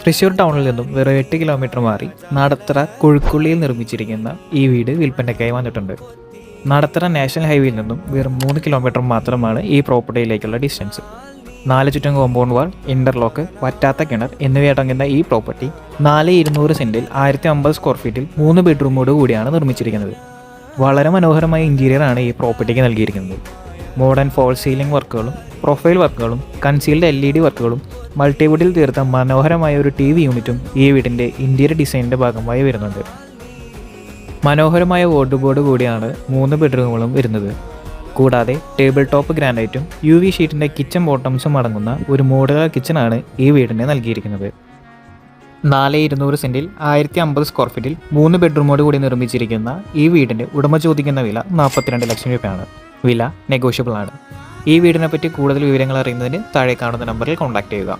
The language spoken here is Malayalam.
തൃശ്ശൂർ ടൗണിൽ നിന്നും വെറും 8 കിലോമീറ്റർ മാറി നടത്തറ കുഴുക്കുള്ളിയിൽ നിർമ്മിച്ചിരിക്കുന്ന ഈ വീട് വിൽപ്പനയ്ക്കായി വന്നിട്ടുണ്ട്. നടത്തറ നാഷണൽ ഹൈവേയിൽ നിന്നും വെറും 3 കിലോമീറ്റർ മാത്രമാണ് ഈ പ്രോപ്പർട്ടിയിലേക്കുള്ള ഡിസ്റ്റൻസ്. 4 ചുറ്റും കോമ്പൗണ്ട് വാൾ, ഇന്റർലോക്ക്, വറ്റാത്ത കിണർ എന്നിവയടങ്ങുന്ന ഈ പ്രോപ്പർട്ടി 4,200 സെന്റിൽ 1,050 സ്ക്വയർ ഫീറ്റിൽ 3 ബെഡ്റൂമോട് കൂടിയാണ് നിർമ്മിച്ചിരിക്കുന്നത്. വളരെ മനോഹരമായ ഇന്റീരിയറാണ് ഈ പ്രോപ്പർട്ടിക്ക് നൽകിയിരിക്കുന്നത്. മോഡേൺ ഫോൾ സീലിംഗ് വർക്കുകളും പ്രൊഫൈൽ വർക്കുകളും കൺസീൽഡ് LED വർക്കുകളും മൾട്ടിവുഡിൽ തീർത്ത മനോഹരമായ ഒരു TV യൂണിറ്റും ഈ വീടിൻ്റെ ഇന്റീരിയർ ഡിസൈനിൻ്റെ ഭാഗമായി വരുന്നുണ്ട്. മനോഹരമായ വോർഡ് ബോർഡ് കൂടിയാണ് 3 ബെഡ്റൂമുകളും വരുന്നത്. കൂടാതെ ടേബിൾ ടോപ്പ് ഗ്രാനൈറ്റും UV ഷീറ്റിൻ്റെ കിച്ചൺ ബോട്ടംസും അടങ്ങുന്ന ഒരു മോഡുലാർ കിച്ചണാണ് ഈ വീടിന് നൽകിയിരിക്കുന്നത്. 4,200 സെന്റിൽ 1,050 സ്ക്വയർ ഫീറ്റിൽ 3 ബെഡ്റൂമോട് കൂടി നിർമ്മിച്ചിരിക്കുന്ന ഈ വീടിൻ്റെ ഉടമ ചോദിക്കുന്ന വില 42 ലക്ഷം രൂപയാണ്. വില നെഗോഷ്യബിൾ ആണ്. ഈ വീടിനെപ്പറ്റി കൂടുതൽ വിവരങ്ങൾ അറിയുന്നതിന് താഴെ കാണുന്ന നമ്പറിൽ കോൺടാക്റ്റ് ചെയ്യുക.